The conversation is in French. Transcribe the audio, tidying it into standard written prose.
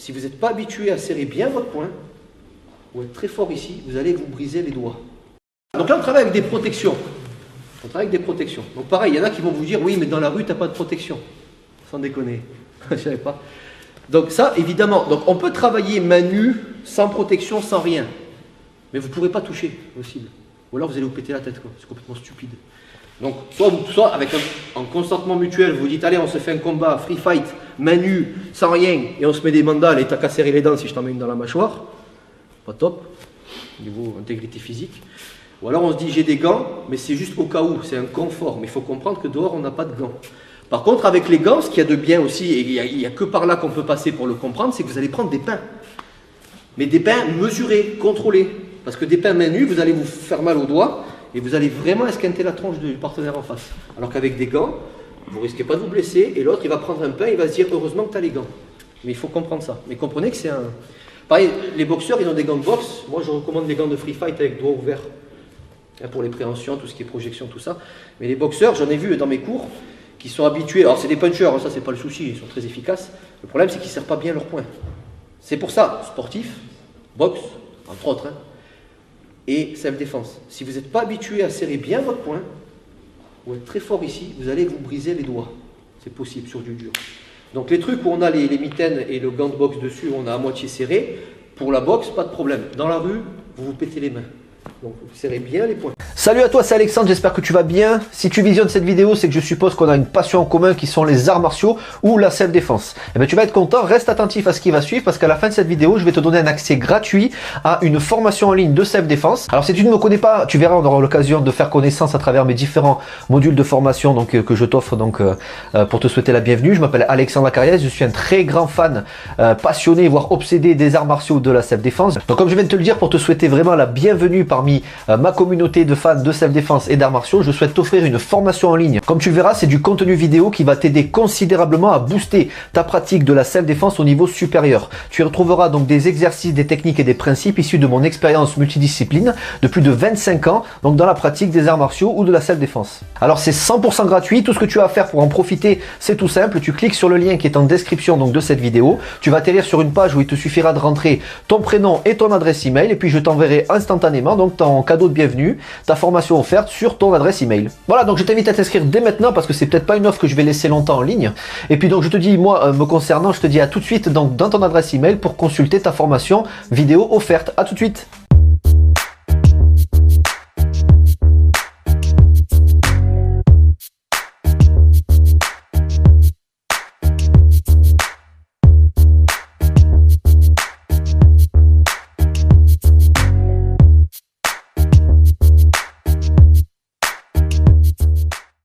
si vous n'êtes pas habitué à serrer bien votre poing, ou être très fort ici, vous allez vous briser les doigts. Donc là, on travaille avec des protections. On travaille avec des protections. Donc pareil, il y en a qui vont vous dire, oui, mais dans la rue, tu n'as pas de protection. Sans déconner. Je ne savais pas. Donc ça, évidemment, donc on peut travailler main nue, sans protection, sans rien. Mais vous ne pourrez pas toucher, possible. Ou alors vous allez vous péter la tête, quoi. C'est complètement stupide. Donc, soit avec un consentement mutuel, vous dites, allez, on se fait un combat, free fight, main nue, sans rien, et on se met des mandales, et t'as qu'à serrer les dents si je t'en mets une dans la mâchoire. Pas top, niveau intégrité physique. Ou alors on se dit, j'ai des gants, mais c'est juste au cas où, c'est un confort. Mais il faut comprendre que dehors, on n'a pas de gants. Par contre, avec les gants, ce qu'il y a de bien aussi, et il n'y a que par là qu'on peut passer pour le comprendre, c'est que vous allez prendre des pains. Mais des pains mesurés, contrôlés. Parce que des pains main nue, vous allez vous faire mal aux doigts, et vous allez vraiment esquinter la tronche du partenaire en face. Alors qu'avec des gants, vous ne risquez pas de vous blesser, et l'autre, il va prendre un pain, il va se dire, heureusement que tu as les gants. Mais il faut comprendre ça. Mais comprenez que c'est un... Pareil, les boxeurs, ils ont des gants de boxe. Moi, je recommande les gants de free fight avec doigts ouverts. Pour les préhensions, tout ce qui est projection, tout ça. Mais les boxeurs, j'en ai vu dans mes cours, qui sont habitués, alors c'est des punchers, ça c'est pas le souci, ils sont très efficaces. Le problème, c'est qu'ils ne serrent pas bien leurs poings. C'est pour ça, sportif, boxe, entre autres, hein, et self-défense. Si vous n'êtes pas habitué à serrer bien votre poing, ou être très fort ici, vous allez vous briser les doigts. C'est possible sur du dur. Donc les trucs où on a les mitaines et le gant de boxe dessus, on a à moitié serré, pour la boxe, pas de problème. Dans la rue, vous vous pétez les mains. Donc vous serrez bien les poings. Salut à toi, c'est Alexandre, j'espère que tu vas bien. Si tu visionnes cette vidéo, c'est que je suppose qu'on a une passion en commun qui sont les arts martiaux ou la self-défense. Et bien tu vas être content, reste attentif à ce qui va suivre parce qu'à la fin de cette vidéo, je vais te donner un accès gratuit à une formation en ligne de self-défense. Alors si tu ne me connais pas, tu verras, on aura l'occasion de faire connaissance à travers mes différents modules de formation que je t'offre pour te souhaiter la bienvenue. Je m'appelle Alexandre Acariès, je suis un très grand fan, passionné, voire obsédé des arts martiaux de la self-défense. Donc comme je viens de te le dire, pour te souhaiter vraiment la bienvenue parmi ma communauté de fans de self-défense et d'arts martiaux, je souhaite t'offrir une formation en ligne. Comme tu le verras, c'est du contenu vidéo qui va t'aider considérablement à booster ta pratique de la self-défense au niveau supérieur. Tu y retrouveras donc des exercices, des techniques et des principes issus de mon expérience multidiscipline de plus de 25 ans donc dans la pratique des arts martiaux ou de la self-défense. Alors c'est 100% gratuit, tout ce que tu as à faire pour en profiter, c'est tout simple, tu cliques sur le lien qui est en description donc de cette vidéo, tu vas atterrir sur une page où il te suffira de rentrer ton prénom et ton adresse email et puis je t'enverrai instantanément donc ton cadeau de bienvenue, ta formation offerte sur ton adresse email. Voilà, donc je t'invite à t'inscrire dès maintenant parce que c'est peut-être pas une offre que je vais laisser longtemps en ligne. Et puis donc je te dis, moi me concernant, je te dis à tout de suite donc dans ton adresse email pour consulter ta formation vidéo offerte. À tout de suite.